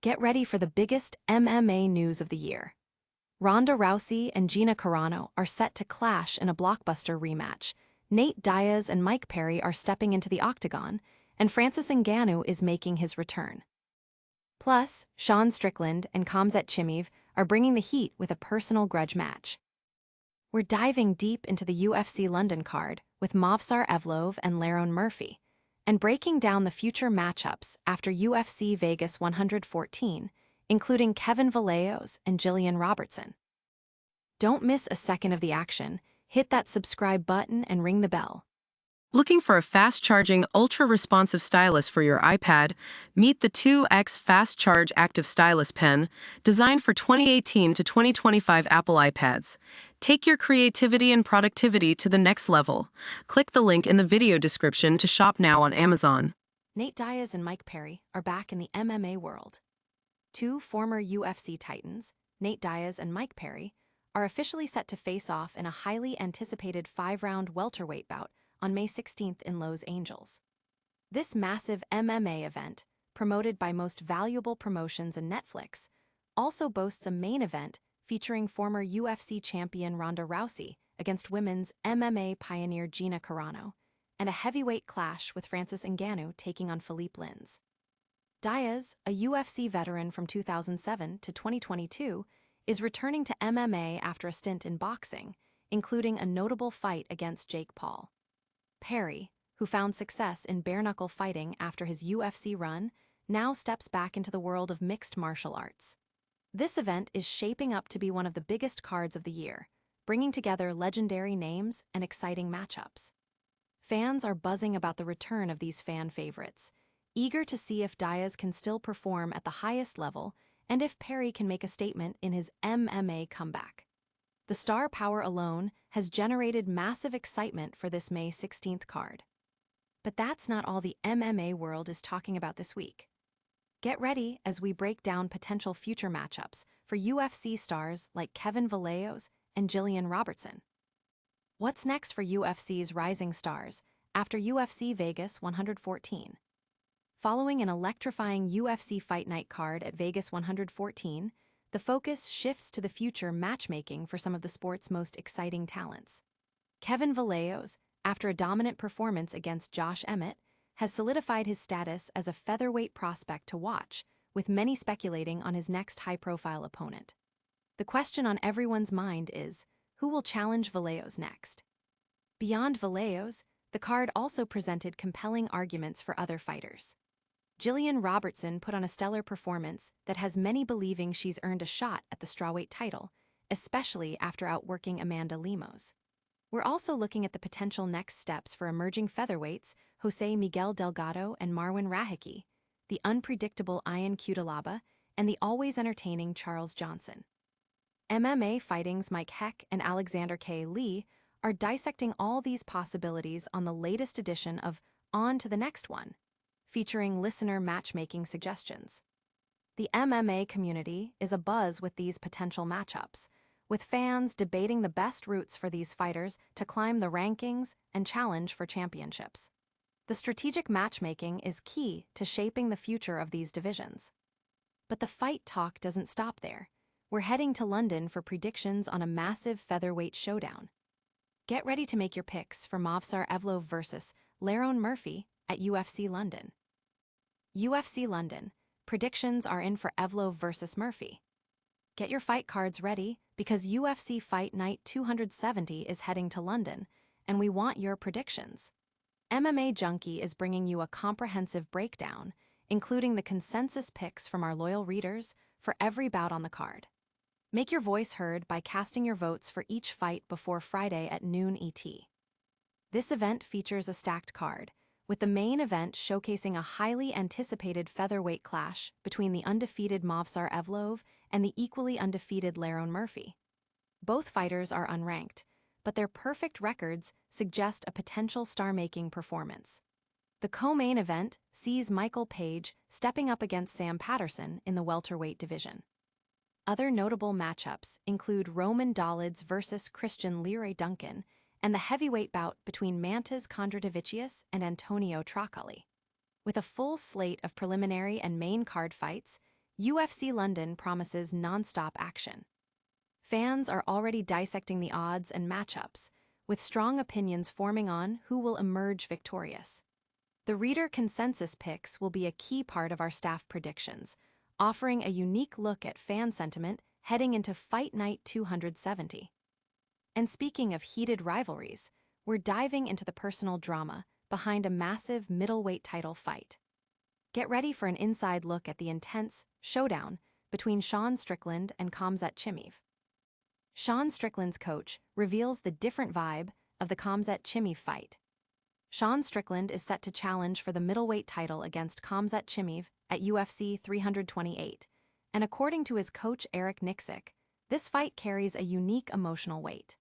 Get ready for the biggest MMA news of the year. Ronda Rousey and Gina Carano are set to clash in a blockbuster rematch. Nate Diaz and Mike Perry are stepping into the octagon, and Francis Ngannou is making his return. Plus, Strickland and Khamzat Chimaev are bringing the heat with a personal grudge match. We're diving deep into the UFC London card with Movsar Evloev and Lerone Murphy, and breaking down the future matchups after UFC Vegas 114, including Vallejos and Gillian Robertson. Don't miss a second of the action. Hit that subscribe button and ring the bell. Looking for a fast-charging, ultra-responsive stylus for your iPad? Meet the 2X Fast Charge Active Stylus Pen, designed for 2018 to 2025 Apple iPads. Take your creativity and productivity to the next level. Click the link in the video description to shop now on Amazon. Nate Diaz and Mike Perry are back in the MMA world. Two former UFC titans, Nate Diaz and Mike Perry, are officially set to face off in a highly anticipated 5-round welterweight bout on May 16th in Los Angeles. This massive MMA event, promoted by Most Valuable Promotions and Netflix, also boasts a main event featuring former UFC champion Ronda Rousey against women's MMA pioneer Gina Carano, and a heavyweight clash with Francis Ngannou taking on Philippe Lins. Diaz, a UFC veteran from 2007 to 2022, is returning to MMA after a stint in boxing, including a notable fight against Jake Paul. Perry, who found success in bare-knuckle fighting after his UFC run, now steps back into the world of mixed martial arts. This event is shaping up to be one of the biggest cards of the year, bringing together legendary names and exciting matchups. Fans are buzzing about the return of these fan favorites, eager to see if Diaz can still perform at the highest level and if Perry can make a statement in his MMA comeback. The star power alone has generated massive excitement for this May 16th card. But that's not all the MMA world is talking about this week. Get ready as we break down potential future matchups for UFC stars like Vallejos and Gillian Robertson. What's next for UFC's rising stars after UFC Vegas 114? Following an electrifying UFC Fight Night card at Vegas 114, the focus shifts to the future matchmaking for some of the sport's most exciting talents. Vallejos, after a dominant performance against Josh Emmett, has solidified his status as a featherweight prospect to watch, with many speculating on his next high-profile opponent. The question on everyone's mind is, who will challenge Vallejos next? Beyond Vallejos, the card also presented compelling arguments for other fighters. Gillian Robertson put on a stellar performance that has many believing she's earned a shot at the strawweight title, especially after outworking Amanda Lemos. We're also looking at the potential next steps for emerging featherweights Jose Miguel Delgado and Marwan Rahiki, the unpredictable Ian Cutelaba, and the always entertaining Charles Johnson. MMA Fighting's Mike Heck and Alexander K. Lee are dissecting all these possibilities on the latest edition of On to the Next One, featuring listener matchmaking suggestions. The MMA community is abuzz with these potential matchups, with fans debating the best routes for these fighters to climb the rankings and challenge for championships. The strategic matchmaking is key to shaping the future of these divisions. But the fight talk doesn't stop there. We're heading to London for predictions on a massive featherweight showdown. Get ready to make your picks for Movsar Evloev versus Lerone Murphy at UFC London. UFC London, predictions are in for Evloev versus Murphy. Get your fight cards ready because UFC Fight Night 270 is heading to London, and we want your predictions. MMA Junkie is bringing you a comprehensive breakdown, including the consensus picks from our loyal readers for every bout on the card. Make your voice heard by casting your votes for each fight before Friday at noon ET. This event features a stacked card, with the main event showcasing a highly anticipated featherweight clash between the undefeated Movsar Evloev and the equally undefeated Lerone Murphy. Both fighters are unranked, but their perfect records suggest a potential star-making performance. The co-main event sees Michael Page stepping up against Sam Patterson in the welterweight division. Other notable matchups include Roman Dolidze versus Christian Leroy Duncan and the heavyweight bout between Mantas Kondratevicius and Antonio Trocoli. With a full slate of preliminary and main card fights, UFC London promises non-stop action. Fans are already dissecting the odds and matchups, with strong opinions forming on who will emerge victorious. The reader consensus picks will be a key part of our staff predictions, offering a unique look at fan sentiment heading into Fight Night 270. And speaking of heated rivalries, we're diving into the personal drama behind a massive middleweight title fight. Get ready for an inside look at the intense showdown between Sean Strickland and Khamzat Chimaev. Sean Strickland's coach reveals the different vibe of the Khamzat-Chimaev fight. Sean Strickland is set to challenge for the middleweight title against Khamzat Chimaev at UFC 328, and according to his coach Eric Nixick, this fight carries a unique emotional weight.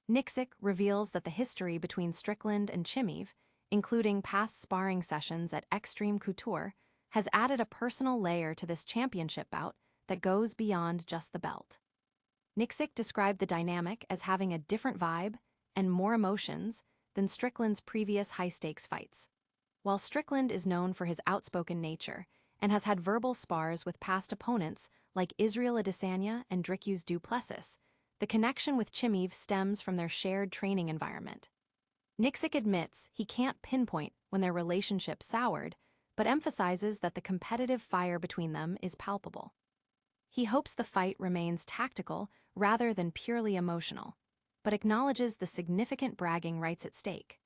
Nixick reveals that the history between Strickland and Chimaev, including past sparring sessions at Extreme Couture, has added a personal layer to this championship bout that goes beyond just the belt. Nixick described the dynamic as having a different vibe and more emotions than Strickland's previous high-stakes fights. While Strickland is known for his outspoken nature and has had verbal spars with past opponents like Israel Adesanya and Dricus du Plessis, the connection with Chimaev stems from their shared training environment. Nixick admits he can't pinpoint when their relationship soured, but emphasizes that the competitive fire between them is palpable. He hopes the fight remains tactical rather than purely emotional, but acknowledges the significant bragging rights at stake.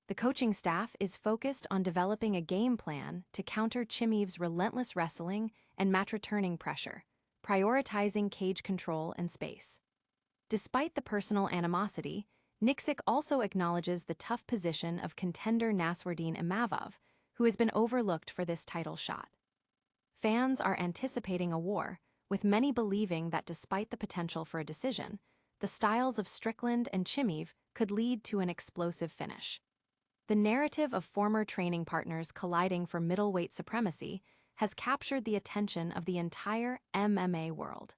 The coaching staff is focused on developing a game plan to counter Chimaev's relentless wrestling and mat-returning pressure, prioritizing cage control and space. Despite the personal animosity, Nixick also acknowledges the tough position of contender Nassourdine Imavov, who has been overlooked for this title shot. Fans are anticipating a war, with many believing that despite the potential for a decision, the styles of Strickland and Chimaev could lead to an explosive finish. The narrative of former training partners colliding for middleweight supremacy has captured the attention of the entire MMA world.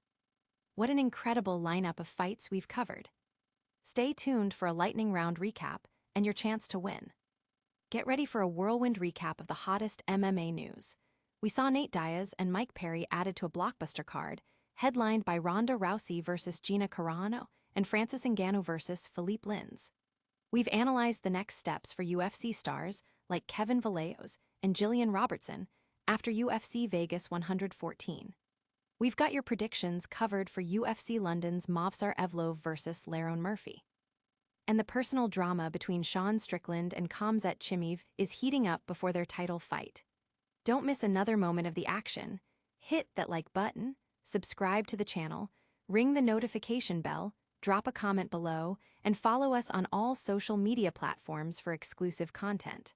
What an incredible lineup of fights we've covered. Stay tuned for a lightning round recap and your chance to win. Get ready for a whirlwind recap of the hottest MMA news. We saw Nate Diaz and Mike Perry added to a blockbuster card, headlined by Ronda Rousey versus Gina Carano and Francis Ngannou versus Philippe Lins. We've analyzed the next steps for UFC stars like Kevin Vallejos and Gillian Robertson after UFC Vegas 114. We've got your predictions covered for UFC London's Movsar Evloev versus Lerone Murphy. And the personal drama between Sean Strickland and Khamzat Chimaev is heating up before their title fight. Don't miss another moment of the action. Hit that like button, subscribe to the channel, ring the notification bell, drop a comment below, and follow us on all social media platforms for exclusive content.